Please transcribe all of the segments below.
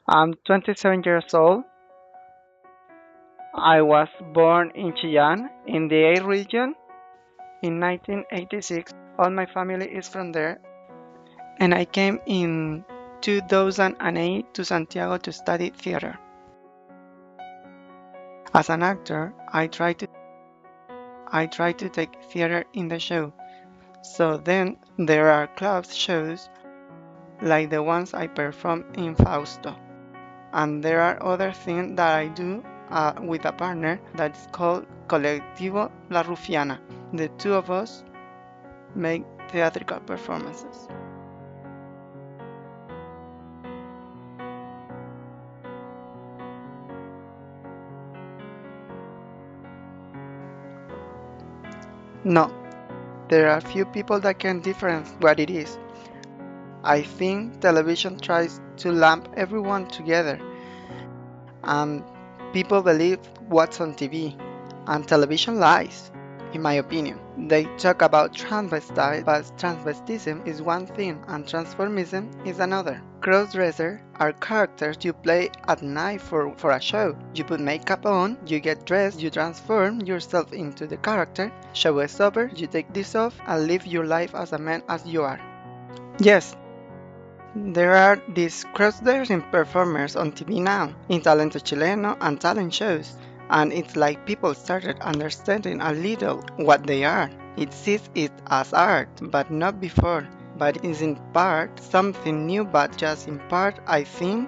I'm 27 years old. I was born in Chillán, in the A region, in 1986. All my family is from there, and I came in 2008 to Santiago to study theater. As an actor, I try to take theater in the show. So then there are club shows like the ones I perform in Fausto. And there are other things that I do with a partner that's called Colectivo La Rufiana. The two of us make theatrical performances. No, there are few people that can difference what it is. I think television tries to lump everyone together, and people believe what's on TV, and television lies, in my opinion. They talk about transvestite, but transvestism is one thing and transformism is another. Crossdresser are characters you play at night for a show. You put makeup on, you get dressed, you transform yourself into the character, show is over, you take this off, and live your life as a man as you are. Yes, there are these cross-dressing performers on TV now, in Talento Chileno and talent shows, and it's like people started understanding a little what they are. It sees it as art, but not before. But it is in part something new, but just in part, I think.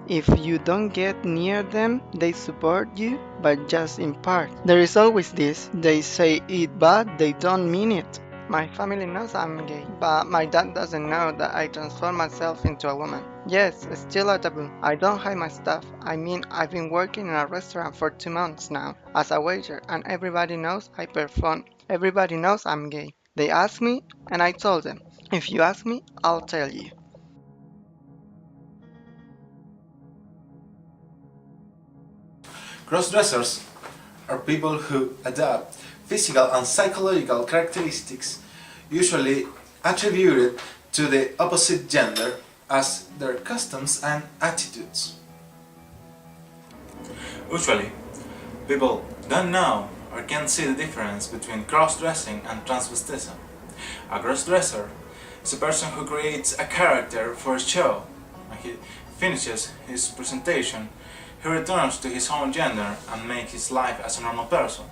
If you don't get near them, they support you, but just in part. There is always this, they say it but they don't mean it. My family knows I'm gay, but my dad doesn't know that I transform myself into a woman. Yes, it's still a taboo. I don't hide my stuff. I mean, I've been working in a restaurant for 2 months now as a waiter, and everybody knows I perform. Everybody knows I'm gay. They asked me, and I told them. If you ask me, I'll tell you. Crossdressers are people who adopt physical and psychological characteristics usually attributed to the opposite gender as their customs and attitudes. Usually, people don't know or can't see the difference between cross-dressing and transvestism. A cross-dresser is a person who creates a character for a show. When he finishes his presentation, he returns to his own gender and makes his life as a normal person.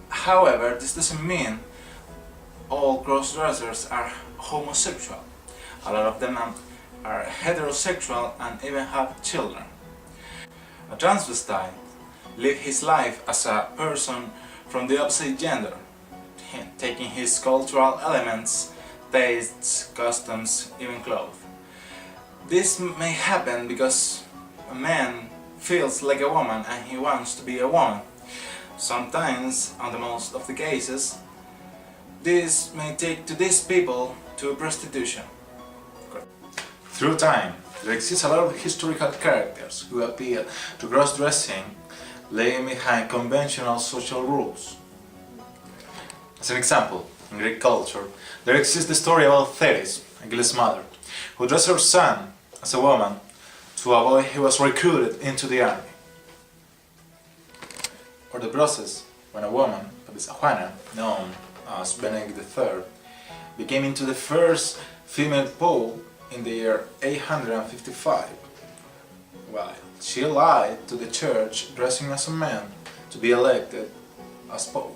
However, this doesn't mean all cross-dressers are homosexual. A lot of them are heterosexual and even have children. A transvestite lives his life as a person from the opposite gender, taking his cultural elements, tastes, customs, even clothes. This may happen because a man feels like a woman and he wants to be a woman. Sometimes, on the most of the cases, this may take to these people to prostitution. Through time, there exists a lot of historical characters who appeal to cross-dressing, laying behind conventional social rules. As an example, in Greek culture, there exists the story about Thetis, Achilles' mother, who dressed her son as a woman to avoid he was recruited into the army. Or the process when a woman, that is Juana, known as Benedict III, became into the first female pope in the year 855, while she lied to the church dressing as a man to be elected as pope.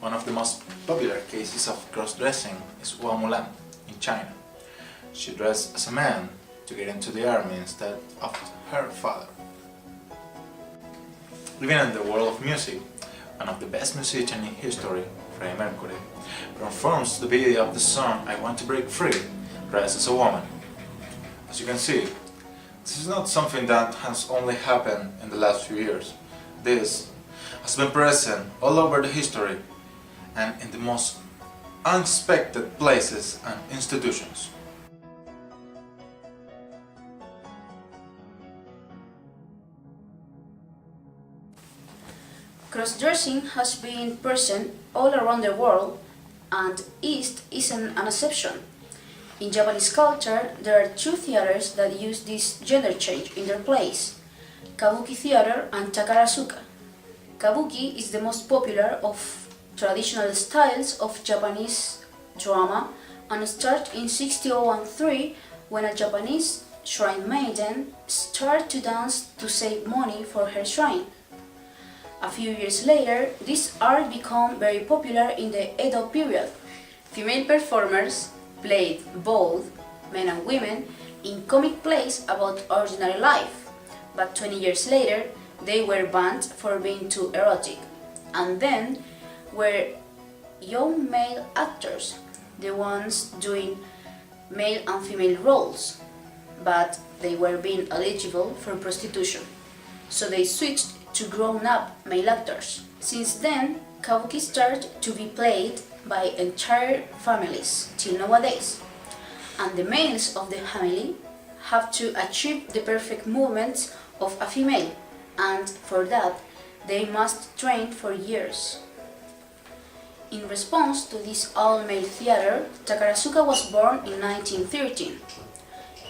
One of the most popular cases of cross-dressing is Hua Mulan in China. She dressed as a man to get into the army instead of her father. Even in the world of music, one of the best musicians in history, Freddie Mercury, performs the video of the song I Want to Break Free, dressed as a woman. As you can see, this is not something that has only happened in the last few years. This has been present all over the history and in the most unexpected places and institutions. Cross-dressing has been present all around the world, and East isn't an exception. In Japanese culture, there are two theaters that use this gender change in their place: Kabuki theater and Takarasuka. Kabuki is the most popular of traditional styles of Japanese drama and started in 6013 when a Japanese shrine maiden started to dance to save money for her shrine. A few years later, this art became very popular in the Edo period. Female performers played both men and women in comic plays about ordinary life, but 20 years later they were banned for being too erotic. And then were young male actors, the ones doing male and female roles, but they were being eligible for prostitution, so they switched to grown-up male actors. Since then, kabuki started to be played by entire families till nowadays, and the males of the family have to achieve the perfect movements of a female, and for that they must train for years. In response to this all-male theater, Takarasuka was born in 1913.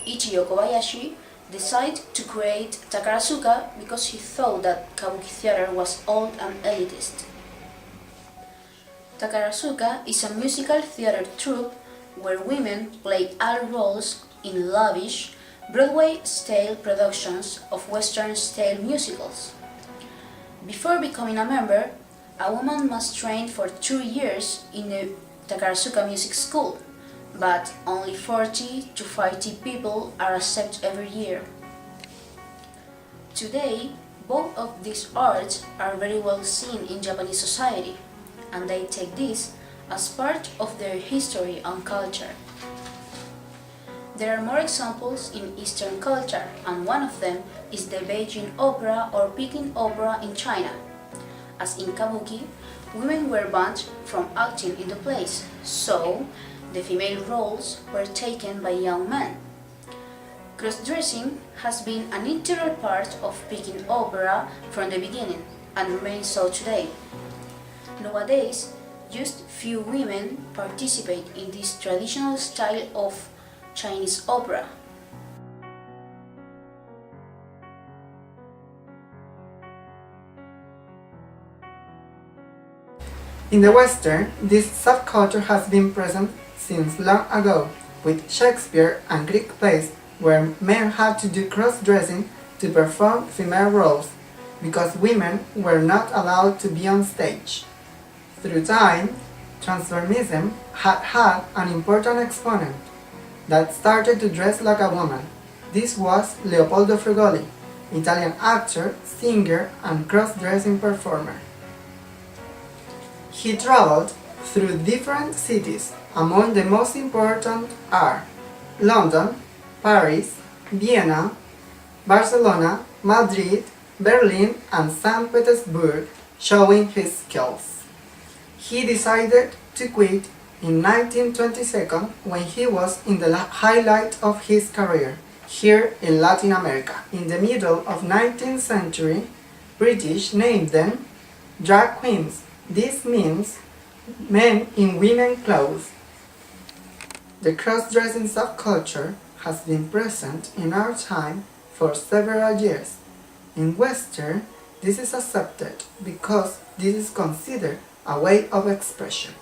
Ichiyo Kobayashi decided to create Takarasuka because he thought that kabuki theater was old and elitist. Takarasuka is a musical theater troupe where women play adult roles in lavish, Broadway-style productions of Western-style musicals. Before becoming a member, a woman must train for 2 years in the Takarasuka Music School, but only 40 to 50 people are accepted every year. Today, both of these arts are very well seen in Japanese society, and they take this as part of their history and culture. There are more examples in Eastern culture, and one of them is the Beijing opera or Peking opera in China. As in kabuki, women were banned from acting in the plays, so the female roles were taken by young men. Cross-dressing has been an integral part of Peking opera from the beginning and remains so today. Nowadays, just few women participate in this traditional style of Chinese opera. In the Western, this subculture has been present since long ago, with Shakespeare and Greek plays where men had to do cross-dressing to perform female roles, because women were not allowed to be on stage. Through time, transformism had an important exponent that started to dress like a woman. This was Leopoldo Frugoli, Italian actor, singer, and cross-dressing performer. He traveled through different cities. Among the most important are London, Paris, Vienna, Barcelona, Madrid, Berlin, and St. Petersburg, showing his skills. He decided to quit in 1922 when he was in the highlight of his career here in Latin America. In the middle of 19th century, British named them drag queens. This means men in women's clothes. The cross-dressing subculture has been present in our time for several years. In Western, this is accepted because this is considered a way of expression.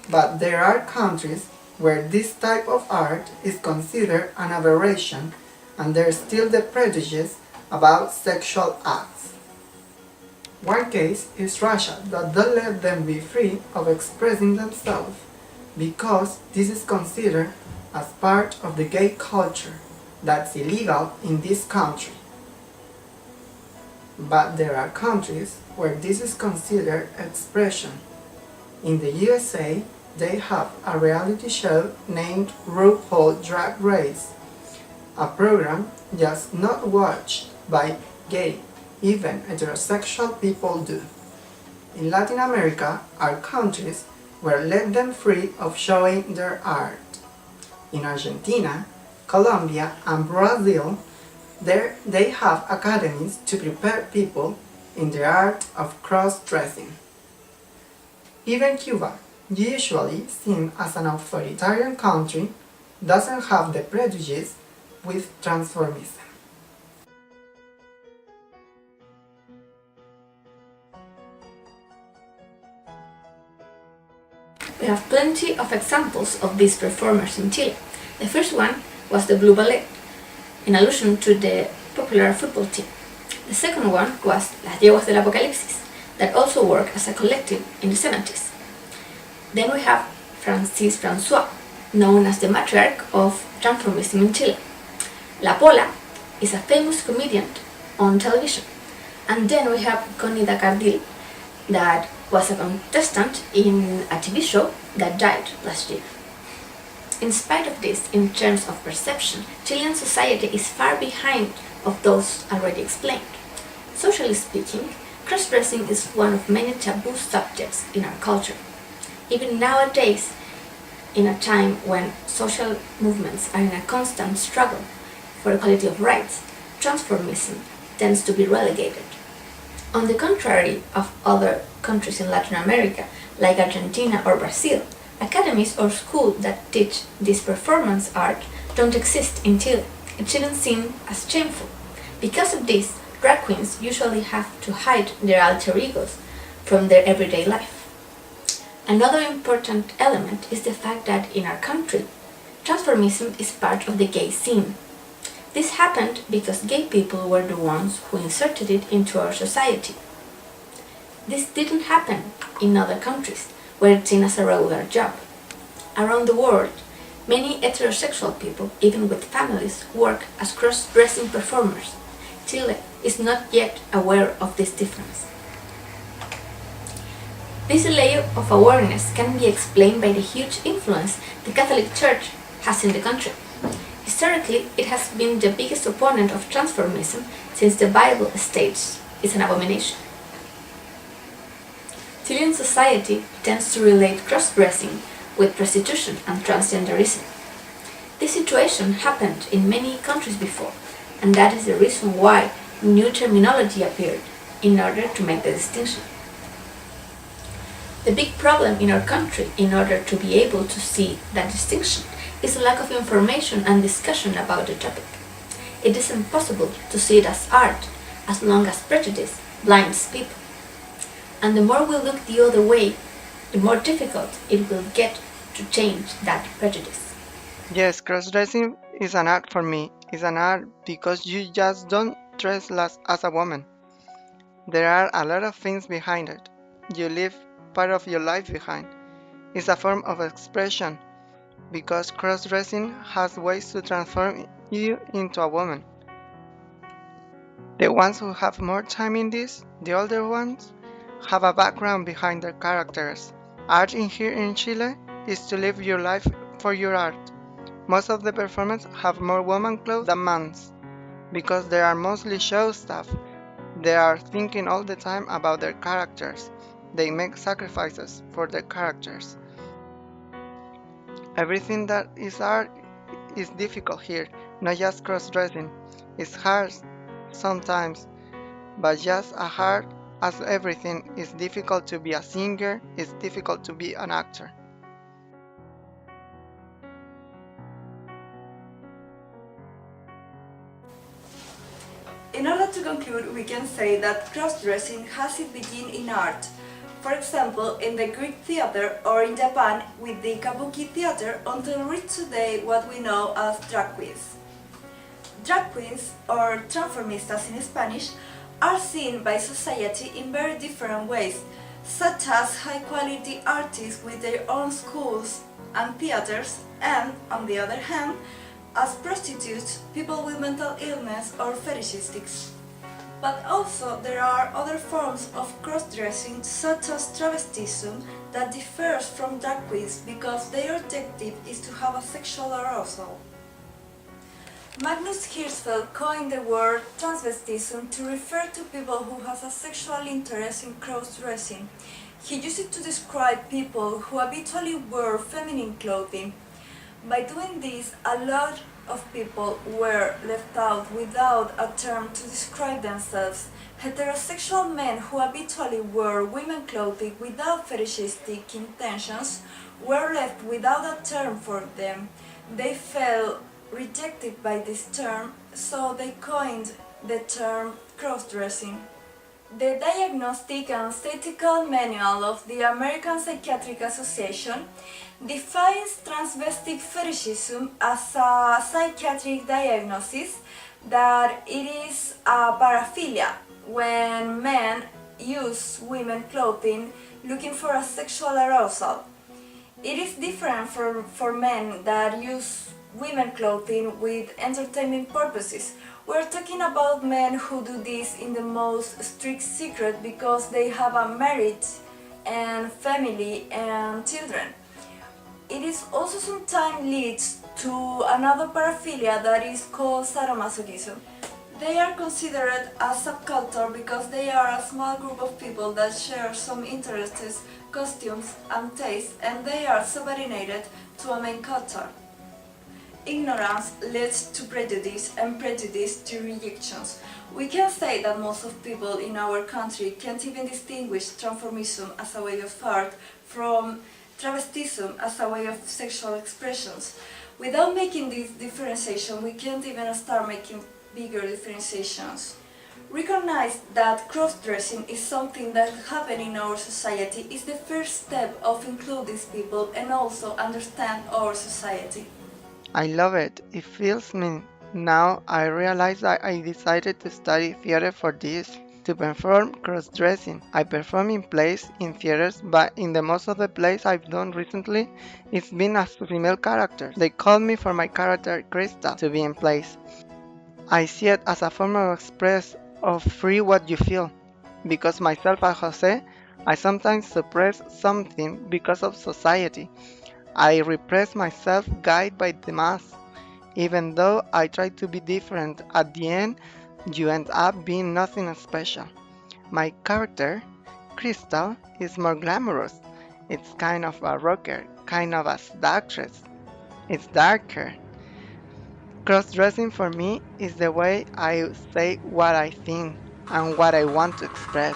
But there are countries where this type of art is considered an aberration, and there is still the prejudice about sexual acts. One case is Russia, that don't let them be free of expressing themselves because this is considered as part of the gay culture that's illegal in this country. But there are countries where this is considered expression. In the USA, they have a reality show named RuPaul Drag Race, a program just not watched by gay, even heterosexual people do. In Latin America are countries where let them free of showing their art. In Argentina, Colombia, and Brazil, they have academies to prepare people in the art of cross-dressing. Even Cuba, usually seen as an authoritarian country, doesn't have the prejudice with transformism. We have plenty of examples of these performers in Chile. The first one was the Blue Ballet, in allusion to the popular football team. The second one was Las Yeguas del Apocalipsis, that also worked as a collective in the 70s. Then we have Francis François, known as the matriarch of transformism in Chile. La Pola is a famous comedian on television. And then we have Connie Dacardil, that was a contestant in a TV show that died last year. In spite of this, in terms of perception, Chilean society is far behind of those already explained. Socially speaking, cross-dressing is one of many taboo subjects in our culture. Even nowadays, in a time when social movements are in a constant struggle for equality of rights, transformism tends to be relegated. On the contrary of other countries in Latin America, like Argentina or Brazil, academies or schools that teach this performance art don't exist in Chile. It shouldn't seem as shameful. Because of this, drag queens usually have to hide their alter egos from their everyday life. Another important element is the fact that in our country, transformism is part of the gay scene. This happened because gay people were the ones who inserted it into our society. This didn't happen in other countries, where it's seen as a regular job. Around the world, many heterosexual people, even with families, work as cross-dressing performers. Chile is not yet aware of this difference. This layer of awareness can be explained by the huge influence the Catholic Church has in the country. Historically, it has been the biggest opponent of transformism since the Bible states it's an abomination. Chilean society tends to relate cross-dressing with prostitution and transgenderism. This situation happened in many countries before, and that is the reason why new terminology appeared in order to make the distinction. The big problem in our country, in order to be able to see that distinction, is a lack of information and discussion about the topic. It is impossible to see it as art as long as prejudice blinds people. And the more we look the other way, the more difficult it will get to change that prejudice. Yes, cross-dressing is an art for me. It's an art because you just don't dress as a woman. There are a lot of things behind it. You leave part of your life behind. It's a form of expression because cross-dressing has ways to transform you into a woman. The ones who have more time in this, the older ones, have a background behind their characters. Art in here in Chile is to live your life for your art. Most of the performers have more woman clothes than men's, because they are mostly show stuff. They are thinking all the time about their characters. They make sacrifices for their characters. Everything that is art is difficult here, not just cross-dressing. It's hard sometimes, but just as hard as everything, it's difficult to be a singer, it's difficult to be an actor. In order to conclude, we can say that cross-dressing has its begin in art. For example, in the Greek theater or in Japan with the Kabuki theater until reach today what we know as drag queens. Drag queens, or transformistas in Spanish, are seen by society in very different ways, such as high-quality artists with their own schools and theaters, and, on the other hand, as prostitutes, people with mental illness or fetishistics. But also there are other forms of cross-dressing such as travestism that differs from drag queens because their objective is to have a sexual arousal. Magnus Hirschfeld coined the word transvestism to refer to people who have a sexual interest in cross-dressing. He used it to describe people who habitually wear feminine clothing. By doing this, a lot of people were left out without a term to describe themselves. Heterosexual men who habitually wore women clothing without fetishistic intentions were left without a term for them. They felt rejected by this term, so they coined the term cross-dressing. The Diagnostic and Statistical Manual of the American Psychiatric Association defines transvestic fetishism as a psychiatric diagnosis that it is a paraphilia when men use women clothing looking for a sexual arousal. It is different for men that use women clothing with entertainment purposes. We're talking about men who do this in the most strict secret because they have a marriage and family and children. It is also sometimes leads to another paraphilia that is called sadomasochism. They are considered a subculture because they are a small group of people that share some interests, costumes and tastes, and they are subordinated to a main culture. Ignorance leads to prejudice and prejudice to rejections. We can say that most of people in our country can't even distinguish transformism as a way of art from travestism as a way of sexual expressions. Without making this differentiation, we can't even start making bigger differentiations. Recognize that cross-dressing is something that happens in our society is the first step of include these people and also understand our society. I love it. It feels me. Now I realize that I decided to study theater for this, to perform cross-dressing. I perform in plays, in theaters, but in the most of the plays I've done recently, it's been as female characters. They call me for my character Crystal to be in plays. I see it as a form of express of free what you feel. Because myself as Jose, I sometimes suppress something because of society. I repress myself guided by the mass. Even though I try to be different, at the end you end up being nothing special. My character, Crystal, is more glamorous. It's kind of a rocker, kind of a seductress. It's darker. Cross-dressing for me is the way I say what I think and what I want to express.